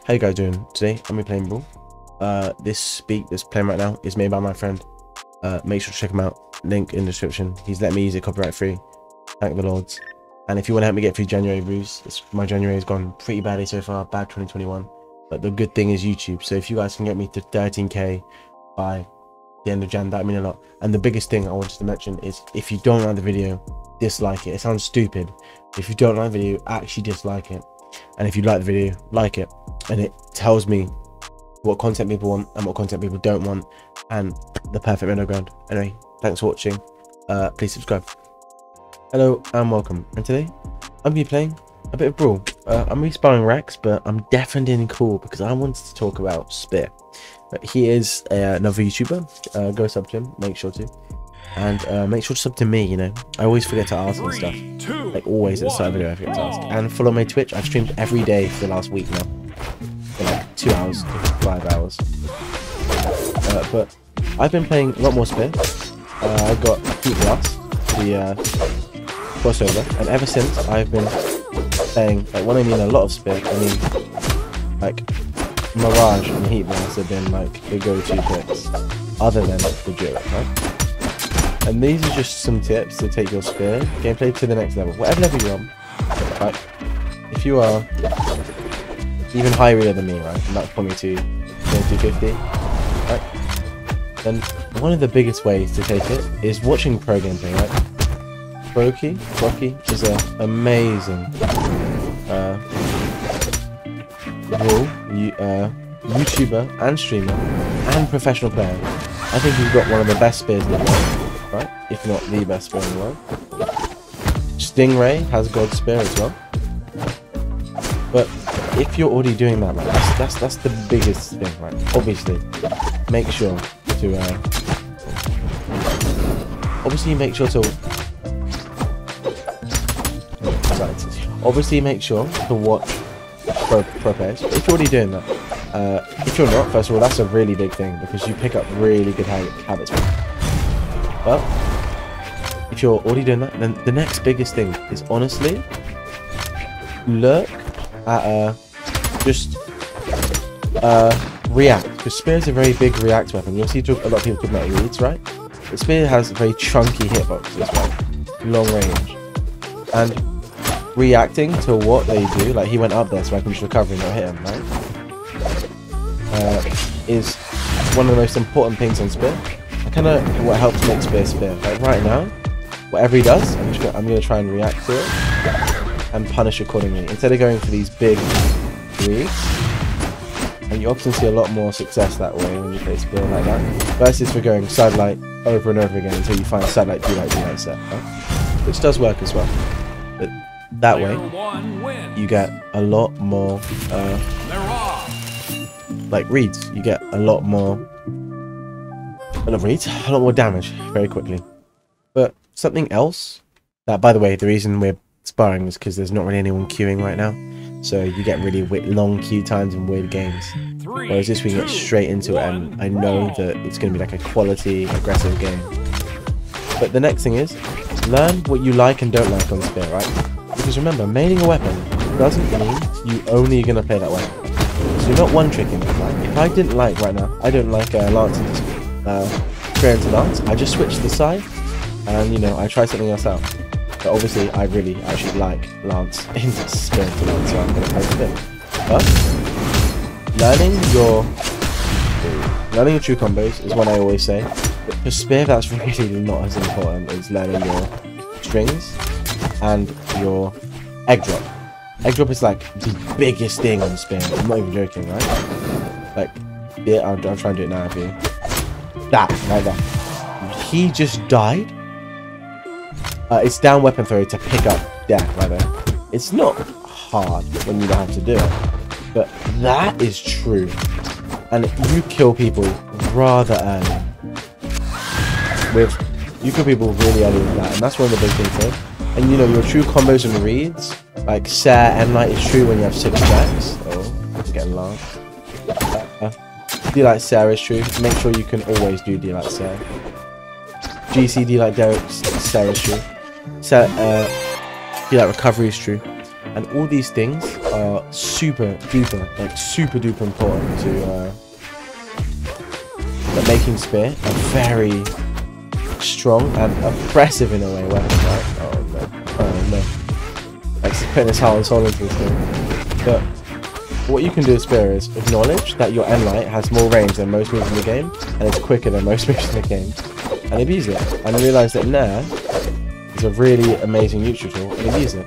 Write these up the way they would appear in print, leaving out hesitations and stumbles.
How you guys doing today? I'm playing Brawl. This beat that's playing right now is made by my friend. Make sure to check him out. Link in the description. He's let me use it copyright free. Thank the Lords. And if you want to help me get through January reviews, my January has gone pretty badly so far. Bad 2021. But the good thing is YouTube. So if you guys can get me to 13k by the end of Jan, that would mean a lot. And the biggest thing I wanted to mention is if you don't like the video, dislike it. It sounds stupid. If you don't like the video, actually dislike it. And if you like the video, like it. And it tells me what content people want and what content people don't want, and the perfect middle ground. Anyway, thanks for watching. Please subscribe. Hello and welcome. And today I'm gonna be playing a bit of Brawl. I'm resparring Rex, but I'm definitely cool because I wanted to talk about Spear. But he is another YouTuber. Go sub to him, make sure to. And make sure to sub to me, you know. I always forget to ask and stuff. Like always at the start of the video I forget to ask. And follow my Twitch. I've streamed every day for the last week now. For like 2 hours, 5 hours. But I've been playing a lot more Spear. I got Heat Blast, the crossover, and ever since I've been playing, like when I mean a lot of Spear, I mean like Mirage and Heat Blast have been like the go-to picks, other than the duo, right? And these are just some tips to take your Spear gameplay to the next level, whatever level you're on. Right? If you are even higher than me, right, and that's probably 250, right? Then one of the biggest ways to take it is watching pro gameplay, right? Rocky is an amazing YouTuber and streamer and professional player. I think he's got one of the best spears in the world, right? If not the best spear in the world. Stingray has God Spear as well. But if you're already doing that, right, that's the biggest thing, right? Obviously, make sure to obviously make sure to watch pro players if you're already doing that. If you're not, first of all, that's a really big thing because you pick up really good habits. But if you're already doing that, then the next biggest thing is honestly look at react, because Spear is a very big react weapon. You'll see a lot of people talking about reads, right? But Spear has a very chunky hitbox as well, long range, and reacting to what they do, like he went up there so I can just recover and not hit him, right? Is one of the most important things on Spear. And kind of what helps make Spear Spear. Like right now, whatever he does, I'm gonna try and react to it and punish accordingly instead of going for these big reads. And you often see a lot more success that way when you play Spear like that, versus for going sidelight over and over again until you find sidelight, do-light set, right? Which does work as well. But that way, you get a lot more like reads. You get a lot more damage very quickly. But something else that, by the way, the reason we're sparring is because there's not really anyone queuing right now. So you get really long queue times and weird games. Whereas this we can get straight into it, and I know that it's going to be like a quality, aggressive game. But the next thing is, learn what you like and don't like on Spear, right? Because remember, maining a weapon doesn't mean you only going to play that weapon. So you're not one-tricking it, right? If I didn't like, right now, I don't like Lance Spear into Lance, I just switch the side, and you know, I try something else out. But obviously, I really actually like Lance into Spear into Lance, so I'm going to play Spear. But learning your true combos is what I always say. But for Spear, that's really not as important as learning your strings and your egg drop. Egg drop is like the biggest thing on Spear. I'm not even joking, right? Like, yeah, I'll try and do it now for you. That, right there. He just died. It's down weapon throw to pick up death right there. It's not hard when you don't have to do it, but that is true. And you kill people rather early. You kill people really early with that, and that's one of the big things here. And you know, your true combos and reads, like Sarah and Light is true when you have 6 jacks. Oh, I'm getting lost. D-Light Sarah is true. Make sure you can always do D-Light Sarah. GC D-Light Derek Sarah is true. D-Light Recovery is true. And all these things are super duper important to making spear a very strong and oppressive in a way weapon, right? Oh no. Like putting this heart and soul into this thing. But what you can do with spear is acknowledge that your Enlight has more range than most moves in the game, and it's quicker than most moves in the game, and abuse it. And realize that Nair is a really amazing neutral tool, and abuse it.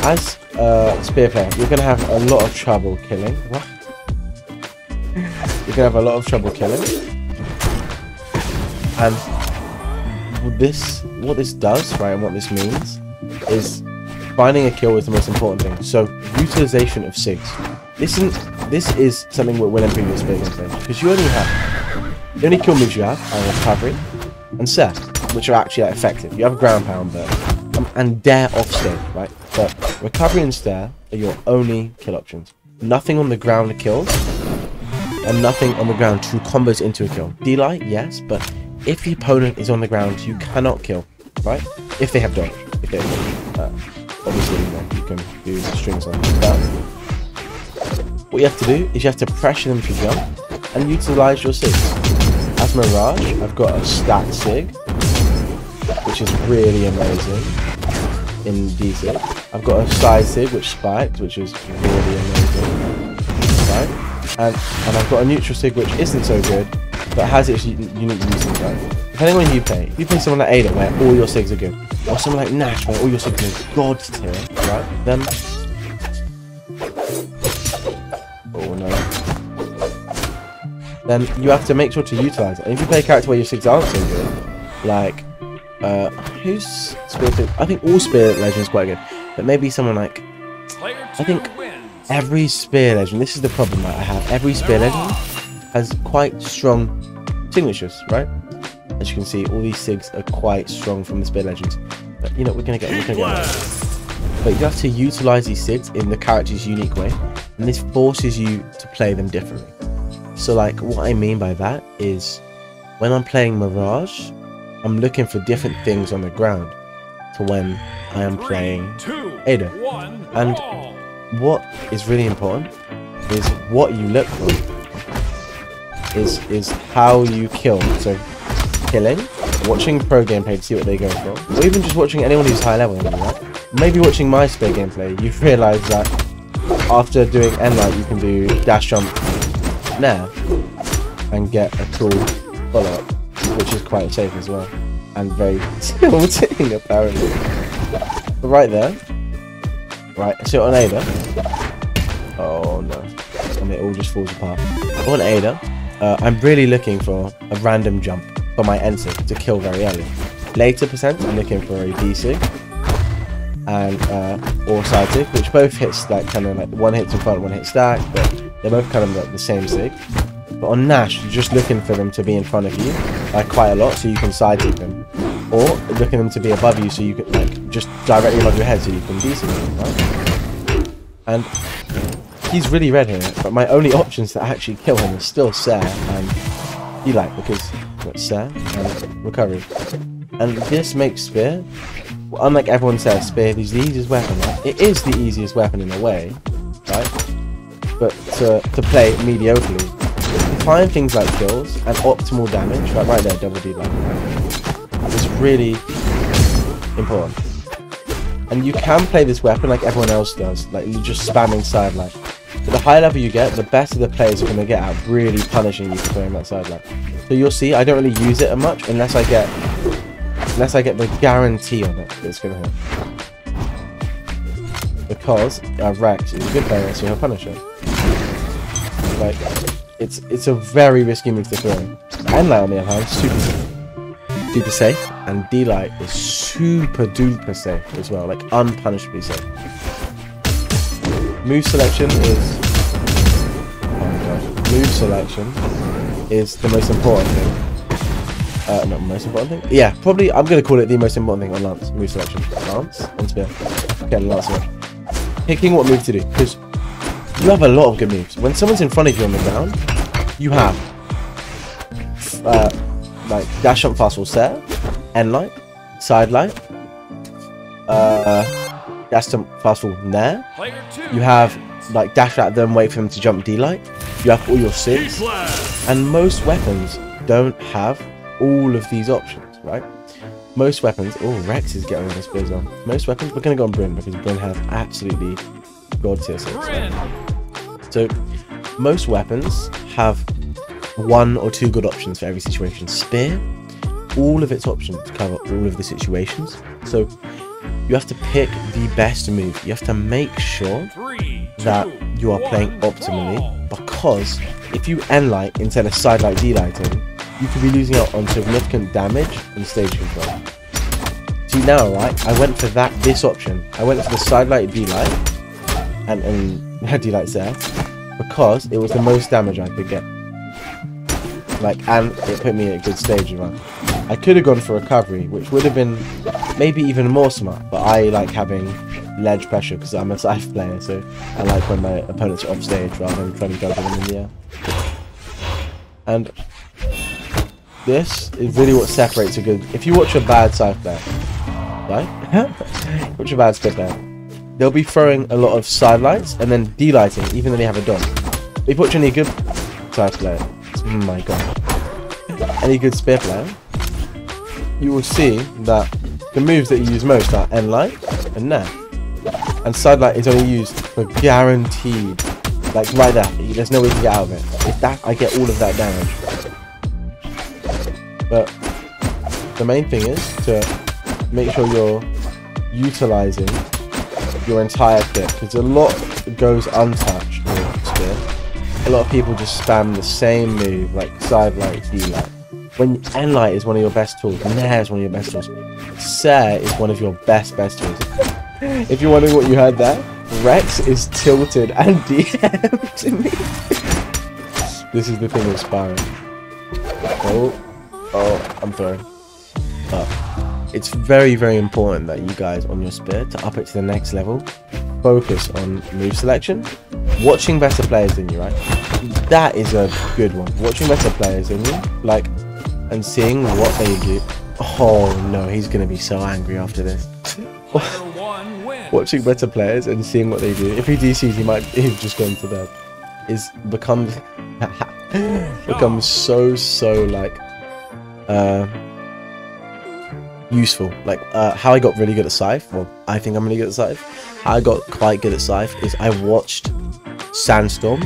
As a spear player, you're going to have a lot of trouble killing. What? You're going to have a lot of trouble killing. And what this does, right, and what this means, is finding a kill is the most important thing. So, utilization of SIGs. This is something that will improve your spear gameplay. Because the only kill moves you have are recovery and set, which are actually effective. You have a ground pound, but and dare off stage, right? But recovery and stare are your only kill options. Nothing on the ground kills, and nothing on the ground true combos into a kill. D-Light, yes, but if the opponent is on the ground, you cannot kill, right? If they have dodge. Obviously, you can do strings on that. What you have to do is you have to pressure them to jump and utilize your SIGs. As Mirage, I've got a stat SIG, which is really amazing in D-SIG. I've got a side SIG which spikes, which is really amazing, right? And I've got a neutral SIG which isn't so good, but has its unique uses, right? Depending on who you play. If you play someone like Ada where all your SIGs are good, or someone like Nash where all your SIGs are god tier, right? Then then you have to make sure to utilize it. And if you play a character where your SIGs aren't so good, like who's spear? I think all spear legends quite good, but maybe someone like I think every spear legend. This is the problem that I have. Every spear legend has quite strong signatures, right? As you can see, all these SIGs are quite strong from the spear legends. But you know, we're gonna get there. But you have to utilize these SIGs in the character's unique way, and this forces you to play them differently. So, like, what I mean by that is, when I'm playing Mirage, I'm looking for different things on the ground to when I am playing Ada. And what is really important is what you look for. Is how you kill. So killing, watching pro gameplay to see what they go for, or even just watching anyone who's high level, right? Maybe watching my spear gameplay, you've realised that after doing Enlight you can do dash jump Nair and get a cool follow-up, which is quite safe as well, and very tilting apparently. But right there, right, so on Ada, oh no, and it all just falls apart. On Ada, I'm really looking for a random jump for my N-SIG to kill very early. Later percent, I'm looking for a D-SIG and or side SIG, which both hits like kind of like one hits in front, one hit stack, but they're both kind of like the same SIG. But on Nash, you're just looking for them to be in front of you, like quite a lot, so you can side SIG them, or looking them to be above you, so you can like just directly above your head, so you can D-SIG them, right? And he's really red here, but my only options to actually kill him is still Ser and D-Light, because it's Ser and recovery. And this makes Spear, well, unlike everyone says, Spear is the easiest weapon, right? It is the easiest weapon in a way, right? But to play mediocrely, to find things like kills and optimal damage, right there, double D-Light, right? Is really important. And you can play this weapon like everyone else does, like you're just spamming sideline. But the higher level you get, the better the players are going to get at really punishing you for playing that sideline. So you'll see, I don't really use it much unless I get the guarantee on it that it's going to hit. Because Rex is a good player, so he'll punish it. Like, it's a very risky move to throw. Enlight on the other hand, super safe, and D-Light is super duper safe as well, like unpunishably safe. Move selection is, oh my god, move selection is the most important thing. Not the most important thing? Yeah, probably, I'm going to call it the most important thing on Lance, move selection. Lance and Spear. Okay, Lance so much. Picking what move to do, because you have a lot of good moves. When someone's in front of you on the ground, you have like dash jump fast will set, Enlight, side light, That's to fast forward from there. You have like dash at them, wait for them to jump D-light. You have all your 6. And most weapons don't have all of these options, right? Most weapons... Oh, Rex is getting on this spear zone. Most weapons... We're going to go on Bryn because Bryn has absolutely god tier 6. Right? So, most weapons have 1 or 2 good options for every situation. Spear, all of its options cover all of the situations. So, you have to pick the best move. You have to make sure that you are playing optimally, because if you N-light instead of side-light D-lighting, you could be losing out on significant damage and stage control. See now, right? I went for this option. I went for the side-light D-light, and had D-lights there, because it was the most damage I could get. Like, and it put me at a good stage around. I could have gone for recovery, which would have been maybe even more smart, but I like having ledge pressure because I'm a scythe player, so I like when my opponents are off stage rather than trying to juggle them in the air. And this is really what separates a good... If you watch a bad scythe player, right? Watch a bad spear player, they'll be throwing a lot of side lights and then D-lighting, even though they have a dodge. If you watch any good scythe player, oh my god, any good spear player, you will see that the moves that you use most are N-light and Nair. And side light is only used for guaranteed, like right there, there's no way to get out of it. If that, I get all of that damage. But the main thing is to make sure you're utilizing your entire kit, because a lot goes untouched with spear. A lot of people just spam the same move, like side light, D-light. When N-light is one of your best tools, Nair is one of your best tools, Ser is one of your best tools. If you're wondering what you heard there, Rex is tilted and DM'd to me. This is the thing with sparring. Oh, I'm throwing. It's very, very important that you guys on your spear, to up it to the next level, focus on move selection. Watching better players than you, right? That is a good one. Watching better players than you, like, and seeing what they do. Oh no, he's gonna be so angry after this. Watching better players and seeing what they do. If he DCs, he's just gone to bed. Becomes so like useful. Like how I got really good at Scythe. Well, I think I'm really good at Scythe. How I got quite good at Scythe is I watched Sandstorm,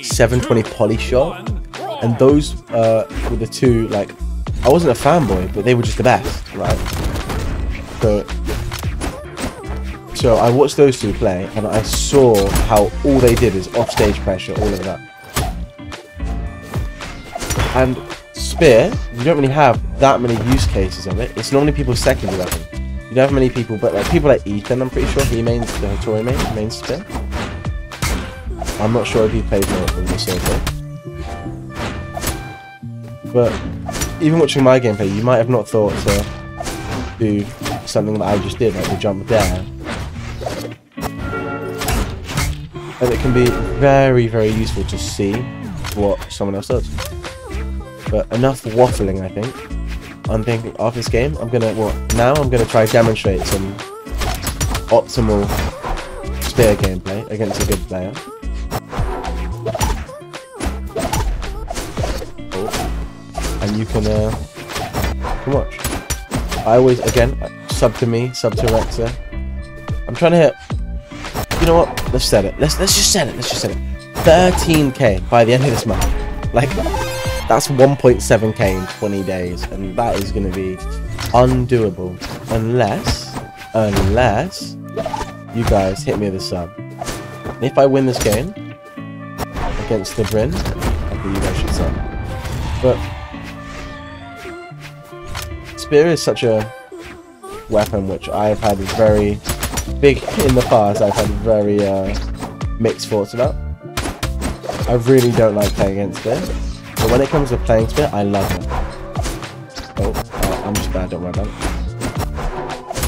720 poly shot, and those were the two, like, I wasn't a fanboy, but they were just the best, right? So I watched those two play, and I saw how all they did is off-stage pressure, all of that. And Spear, you don't really have that many use cases of it. It's normally people's secondary weapon. You don't have many people, but like people like Ethan, I'm pretty sure he mains the Hattori main Spear. I'm not sure if he plays more than the Silver. But even watching my gameplay, you might have not thought to do something that I just did, like the jump there. And it can be very, very useful to see what someone else does. But enough waffling, I think. I'm thinking after this game, I'm gonna try demonstrate some optimal spear gameplay against a good player. And you can watch. I always, again, sub to me, sub to Rexa. I'm trying to hit. You know what? Let's set it. Let's just set it. Let's just set it. 13k by the end of this month. Like, that's 1.7k in 20 days, and that is going to be undoable unless you guys hit me with a sub. And if I win this game against the Bryn, I think you guys should sub. But Spear is such a weapon which I've had very big in the past. I've had very mixed thoughts about. I really don't like playing against Spear, but when it comes to playing Spear, I love it. Oh, I'm just bad, don't worry about it.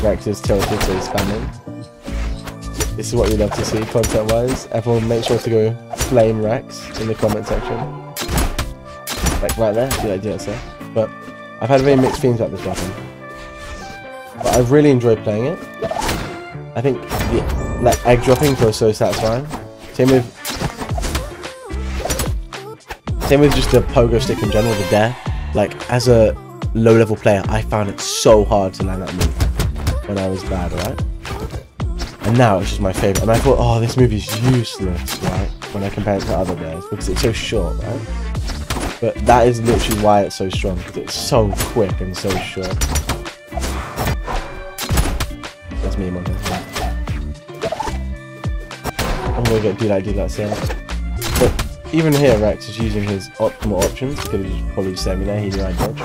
Rex is tilted, so he's spamming. This is what we love to see content-wise. Everyone make sure to go flame Rex in the comment section. Like right there, do that, sir. But I've had very mixed feelings about this weapon. But I've really enjoyed playing it. I think like egg dropping feels so satisfying. Same with just the pogo stick in general, the dare. Like as a low level player, I found it so hard to land that move when I was bad, right? And now it's just my favorite. And I thought, oh, this move is useless, right? When I compare it to other dares because it's so short, right? But that is literally why it's so strong, because it's so quick and so short. That's me, Monte. I'm gonna do that sound. But even here, Rex is using his optimal options. He could have just probably sent me there. He knew I'd dodge.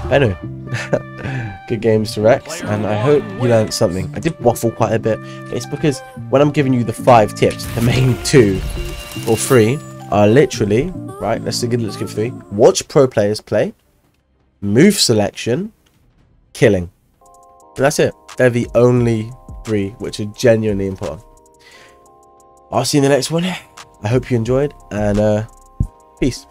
Anyway, good games to Rex, and I hope you learned something. I did waffle quite a bit. It's because when I'm giving you the 5 tips, the main 2 or 3 are literally, right, let's give 3. Watch pro players play, move selection, killing. And that's it. They're the only 3 which are genuinely important. I'll see you in the next one. I hope you enjoyed, and peace.